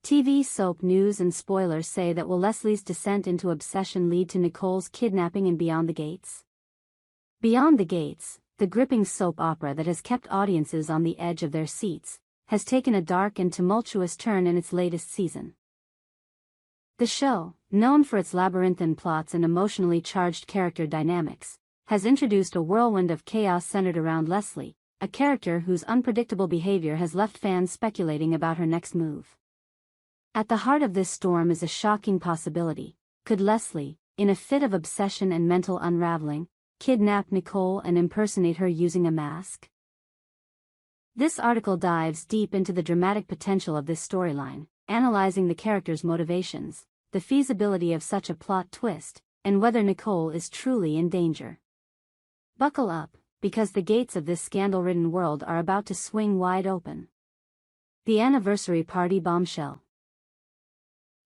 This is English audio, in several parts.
TV soap news and spoilers say that will Leslie's descent into obsession lead to Nicole's kidnapping in Beyond the Gates? Beyond the Gates, the gripping soap opera that has kept audiences on the edge of their seats, has taken a dark and tumultuous turn in its latest season. The show, known for its labyrinthine plots and emotionally charged character dynamics, has introduced a whirlwind of chaos centered around Leslie, a character whose unpredictable behavior has left fans speculating about her next move. At the heart of this storm is a shocking possibility. Could Leslie, in a fit of obsession and mental unraveling, kidnap Nicole and impersonate her using a mask? This article dives deep into the dramatic potential of this storyline, analyzing the character's motivations, the feasibility of such a plot twist, and whether Nicole is truly in danger. Buckle up, because the gates of this scandal-ridden world are about to swing wide open. The anniversary party bombshell.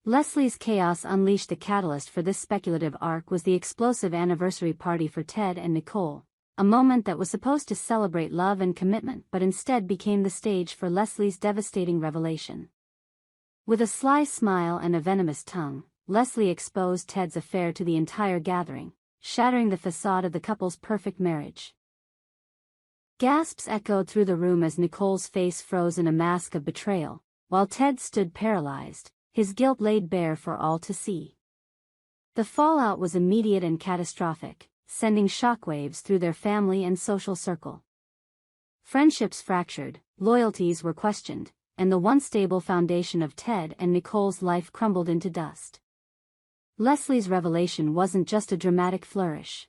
Leslie's chaos unleashed. The catalyst for this speculative arc was the explosive anniversary party for Ted and Nicole, a moment that was supposed to celebrate love and commitment but instead became the stage for Leslie's devastating revelation. With a sly smile and a venomous tongue, Leslie exposed Ted's affair to the entire gathering, shattering the facade of the couple's perfect marriage. Gasps echoed through the room as Nicole's face froze in a mask of betrayal, while Ted stood paralyzed, his guilt laid bare for all to see. The fallout was immediate and catastrophic, sending shockwaves through their family and social circle. Friendships fractured, loyalties were questioned, and the once stable foundation of Ted and Nicole's life crumbled into dust. Leslie's revelation wasn't just a dramatic flourish.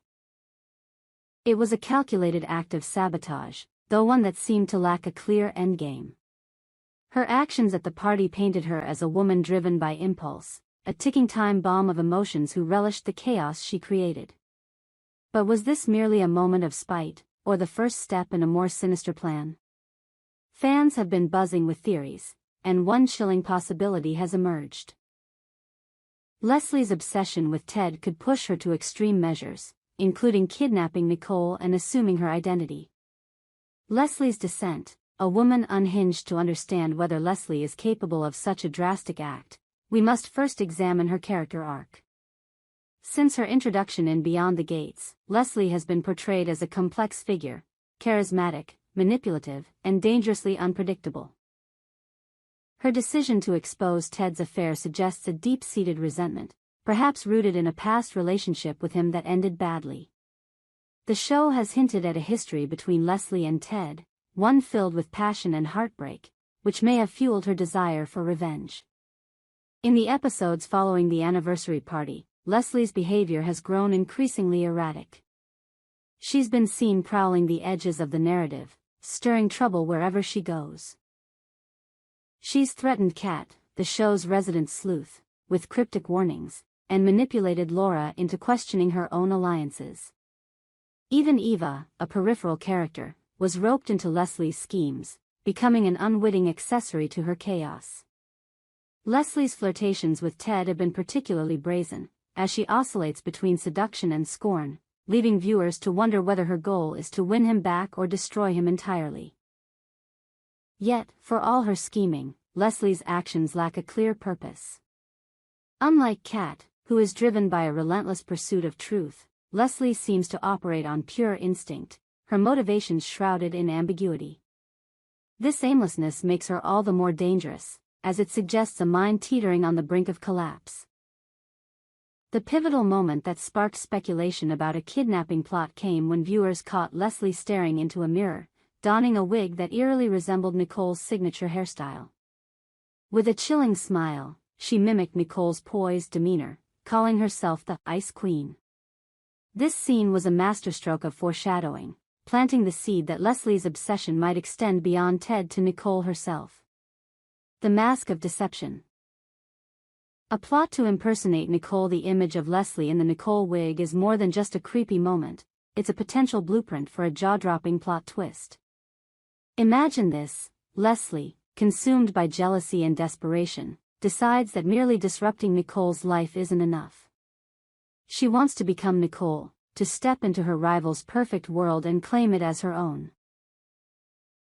It was a calculated act of sabotage, though one that seemed to lack a clear endgame. Her actions at the party painted her as a woman driven by impulse, a ticking time bomb of emotions who relished the chaos she created. But was this merely a moment of spite, or the first step in a more sinister plan? Fans have been buzzing with theories, and one chilling possibility has emerged. Leslie's obsession with Ted could push her to extreme measures, including kidnapping Nicole and assuming her identity. Leslie's descent, a woman unhinged. To understand whether Leslie is capable of such a drastic act, we must first examine her character arc. Since her introduction in Beyond the Gates, Leslie has been portrayed as a complex figure, charismatic, manipulative, and dangerously unpredictable. Her decision to expose Ted's affair suggests a deep-seated resentment, perhaps rooted in a past relationship with him that ended badly. The show has hinted at a history between Leslie and Ted, one filled with passion and heartbreak, which may have fueled her desire for revenge. In the episodes following the anniversary party, Leslie's behavior has grown increasingly erratic. She's been seen prowling the edges of the narrative, stirring trouble wherever she goes. She's threatened Kat, the show's resident sleuth, with cryptic warnings, and manipulated Laura into questioning her own alliances. Even Eva, a peripheral character, was roped into Leslie's schemes, becoming an unwitting accessory to her chaos. Leslie's flirtations with Ted have been particularly brazen, as she oscillates between seduction and scorn, leaving viewers to wonder whether her goal is to win him back or destroy him entirely. Yet, for all her scheming, Leslie's actions lack a clear purpose. Unlike Kat, who is driven by a relentless pursuit of truth, Leslie seems to operate on pure instinct, her motivations shrouded in ambiguity. This aimlessness makes her all the more dangerous, as it suggests a mind teetering on the brink of collapse. The pivotal moment that sparked speculation about a kidnapping plot came when viewers caught Leslie staring into a mirror, donning a wig that eerily resembled Nicole's signature hairstyle. With a chilling smile, she mimicked Nicole's poised demeanor, calling herself the Ice Queen. This scene was a masterstroke of foreshadowing, planting the seed that Leslie's obsession might extend beyond Ted to Nicole herself. The Mask of Deception. A plot to impersonate Nicole. The image of Leslie in the Nicole wig is more than just a creepy moment, it's a potential blueprint for a jaw-dropping plot twist. Imagine this: Leslie, consumed by jealousy and desperation, decides that merely disrupting Nicole's life isn't enough. She wants to become Nicole, to step into her rival's perfect world and claim it as her own.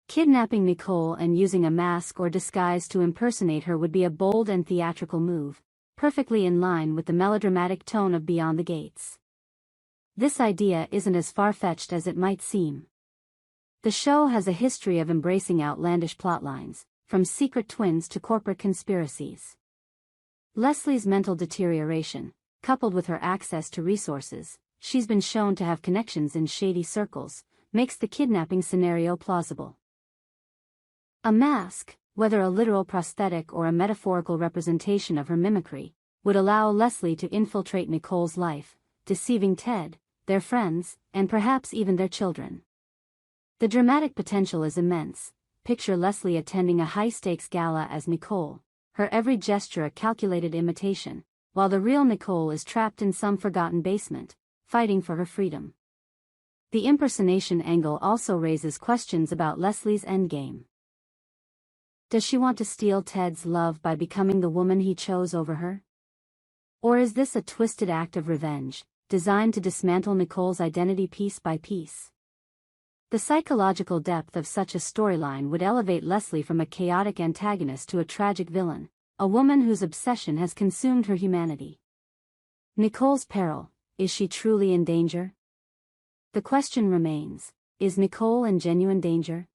Kidnapping Nicole and using a mask or disguise to impersonate her would be a bold and theatrical move, perfectly in line with the melodramatic tone of Beyond the Gates. This idea isn't as far-fetched as it might seem. The show has a history of embracing outlandish plotlines, from secret twins to corporate conspiracies. Leslie's mental deterioration, coupled with her access to resources, she's been shown to have connections in shady circles, makes the kidnapping scenario plausible. A mask, whether a literal prosthetic or a metaphorical representation of her mimicry, would allow Leslie to infiltrate Nicole's life, deceiving Ted, their friends, and perhaps even their children. The dramatic potential is immense. Picture Leslie attending a high-stakes gala as Nicole, her every gesture a calculated imitation, while the real Nicole is trapped in some forgotten basement, fighting for her freedom. The impersonation angle also raises questions about Leslie's endgame. Does she want to steal Ted's love by becoming the woman he chose over her? Or is this a twisted act of revenge, designed to dismantle Nicole's identity piece by piece? The psychological depth of such a storyline would elevate Leslie from a chaotic antagonist to a tragic villain, a woman whose obsession has consumed her humanity. Nicole's peril, is she truly in danger? The question remains, is Nicole in genuine danger?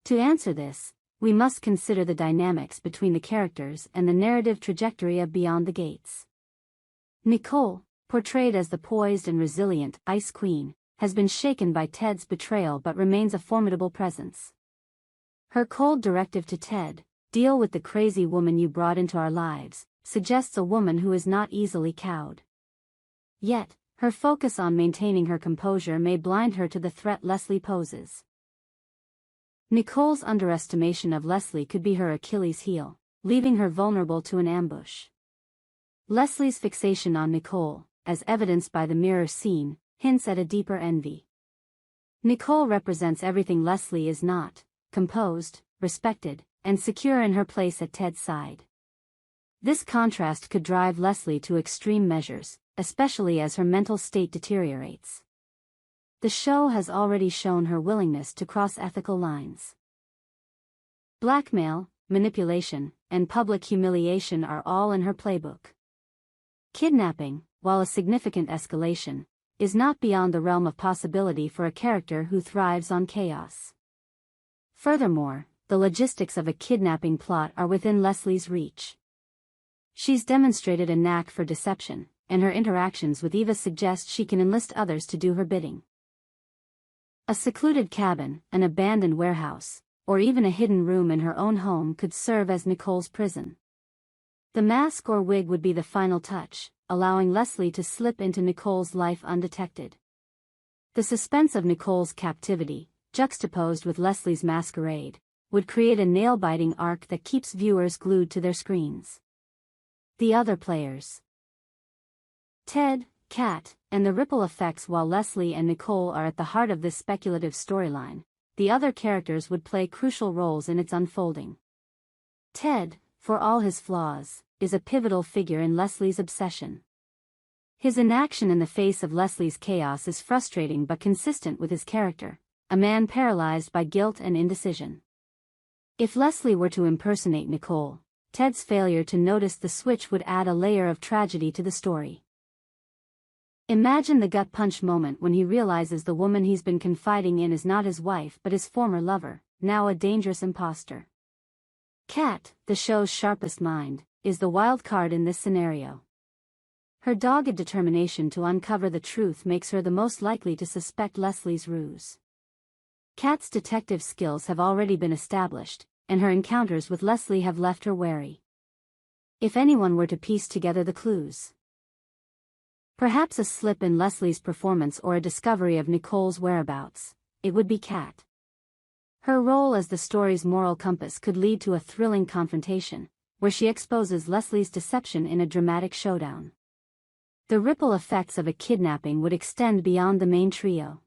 To answer this, we must consider the dynamics between the characters and the narrative trajectory of Beyond the Gates. Nicole, portrayed as the poised and resilient Ice Queen, has been shaken by Ted's betrayal but remains a formidable presence. Her cold directive to Ted, "Deal with the crazy woman you brought into our lives," suggests a woman who is not easily cowed. Yet, her focus on maintaining her composure may blind her to the threat Leslie poses. Nicole's underestimation of Leslie could be her Achilles heel, leaving her vulnerable to an ambush. Leslie's fixation on Nicole, as evidenced by the mirror scene, hints at a deeper envy. Nicole represents everything Leslie is not: composed, respected, and secure in her place at Ted's side. This contrast could drive Leslie to extreme measures, especially as her mental state deteriorates. The show has already shown her willingness to cross ethical lines. Blackmail, manipulation, and public humiliation are all in her playbook. Kidnapping, while a significant escalation, is not beyond the realm of possibility for a character who thrives on chaos. Furthermore, the logistics of a kidnapping plot are within Leslie's reach. She's demonstrated a knack for deception, and her interactions with Eva suggest she can enlist others to do her bidding. A secluded cabin, an abandoned warehouse, or even a hidden room in her own home could serve as Nicole's prison. The mask or wig would be the final touch, allowing Leslie to slip into Nicole's life undetected. The suspense of Nicole's captivity, juxtaposed with Leslie's masquerade, would create a nail-biting arc that keeps viewers glued to their screens. The other players: Ted, Kat, and the ripple effects. While Leslie and Nicole are at the heart of this speculative storyline, the other characters would play crucial roles in its unfolding. Ted, for all his flaws, is a pivotal figure in Leslie's obsession. His inaction in the face of Leslie's chaos is frustrating but consistent with his character, a man paralyzed by guilt and indecision. If Leslie were to impersonate Nicole, Ted's failure to notice the switch would add a layer of tragedy to the story. Imagine the gut-punch moment when he realizes the woman he's been confiding in is not his wife but his former lover, now a dangerous imposter. Kat, the show's sharpest mind, is the wild card in this scenario. Her dogged determination to uncover the truth makes her the most likely to suspect Leslie's ruse. Kat's detective skills have already been established, and her encounters with Leslie have left her wary. If anyone were to piece together the clues, perhaps a slip in Leslie's performance or a discovery of Nicole's whereabouts, it would be Kat. Her role as the story's moral compass could lead to a thrilling confrontation, where she exposes Leslie's deception in a dramatic showdown. The ripple effects of a kidnapping would extend beyond the main trio.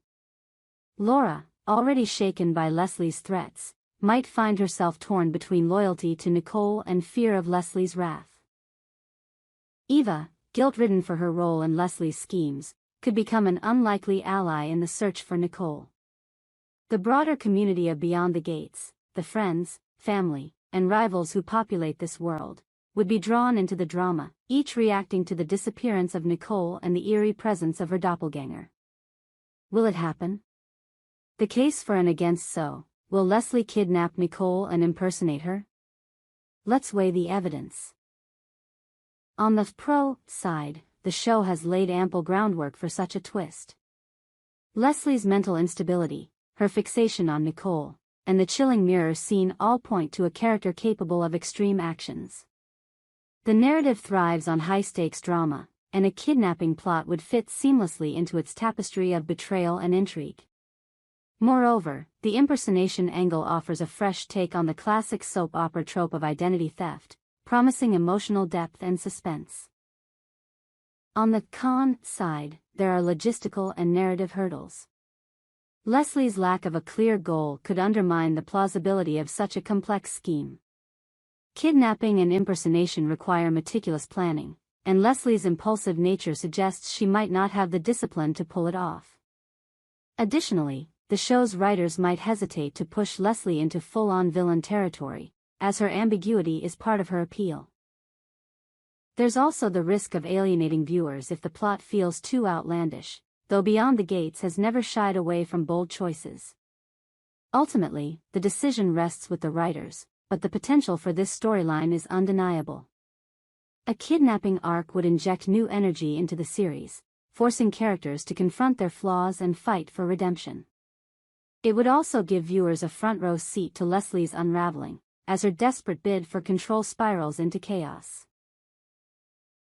Laura, already shaken by Leslie's threats, might find herself torn between loyalty to Nicole and fear of Leslie's wrath. Eva, guilt-ridden for her role in Leslie's schemes, could become an unlikely ally in the search for Nicole. The broader community of Beyond the Gates, the friends, family, and rivals who populate this world, would be drawn into the drama, each reacting to the disappearance of Nicole and the eerie presence of her doppelganger. Will it happen? The case for and against. So, will Leslie kidnap Nicole and impersonate her? Let's weigh the evidence. On the pro side, the show has laid ample groundwork for such a twist. Leslie's mental instability, her fixation on Nicole, and the chilling mirror scene all point to a character capable of extreme actions. The narrative thrives on high-stakes drama, and a kidnapping plot would fit seamlessly into its tapestry of betrayal and intrigue. Moreover, the impersonation angle offers a fresh take on the classic soap opera trope of identity theft, promising emotional depth and suspense. On the con side, there are logistical and narrative hurdles. Leslie's lack of a clear goal could undermine the plausibility of such a complex scheme. Kidnapping and impersonation require meticulous planning, and Leslie's impulsive nature suggests she might not have the discipline to pull it off. Additionally, the show's writers might hesitate to push Leslie into full-on villain territory, as her ambiguity is part of her appeal. There's also the risk of alienating viewers if the plot feels too outlandish, though Beyond the Gates has never shied away from bold choices. Ultimately, the decision rests with the writers, but the potential for this storyline is undeniable. A kidnapping arc would inject new energy into the series, forcing characters to confront their flaws and fight for redemption. It would also give viewers a front-row seat to Leslie's unraveling, as her desperate bid for control spirals into chaos.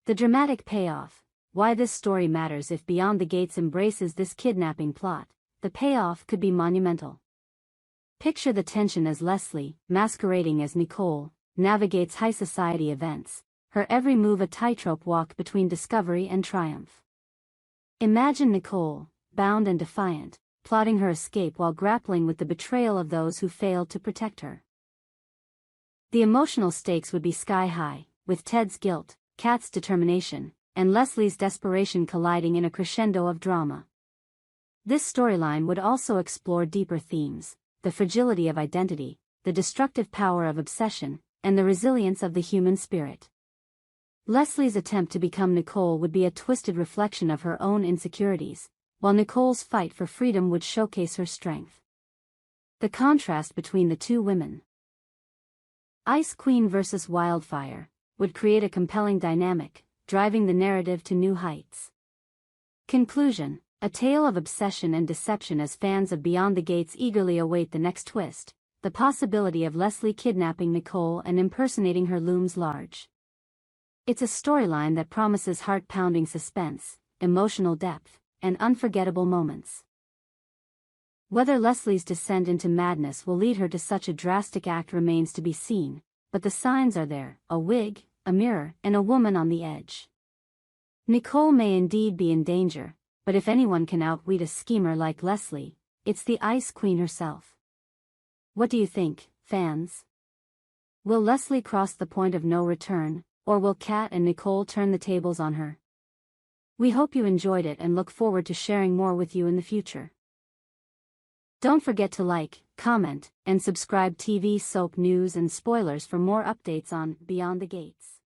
The dramatic payoff. Why this story matters. If Beyond the Gates embraces this kidnapping plot, the payoff could be monumental. Picture the tension as Leslie, masquerading as Nicole, navigates high society events, her every move a tightrope walk between discovery and triumph. Imagine Nicole, bound and defiant, plotting her escape while grappling with the betrayal of those who failed to protect her. The emotional stakes would be sky high, with Ted's guilt, Kat's determination, and Leslie's desperation colliding in a crescendo of drama. This storyline would also explore deeper themes: the fragility of identity, the destructive power of obsession, and the resilience of the human spirit. Leslie's attempt to become Nicole would be a twisted reflection of her own insecurities, while Nicole's fight for freedom would showcase her strength. The contrast between the two women, Ice Queen versus Wildfire, would create a compelling dynamic, driving the narrative to new heights. Conclusion: a tale of obsession and deception. As fans of Beyond the Gates eagerly await the next twist, the possibility of Leslie kidnapping Nicole and impersonating her looms large. It's a storyline that promises heart-pounding suspense, emotional depth, and unforgettable moments. Whether Leslie's descent into madness will lead her to such a drastic act remains to be seen, but the signs are there: a wig, a mirror, and a woman on the edge. Nicole may indeed be in danger, but if anyone can outwit a schemer like Leslie, it's the Ice Queen herself. What do you think, fans? Will Leslie cross the point of no return, or will Kat and Nicole turn the tables on her? We hope you enjoyed it and look forward to sharing more with you in the future. Don't forget to like, comment, and subscribe. TV soap news and spoilers for more updates on Beyond the Gates.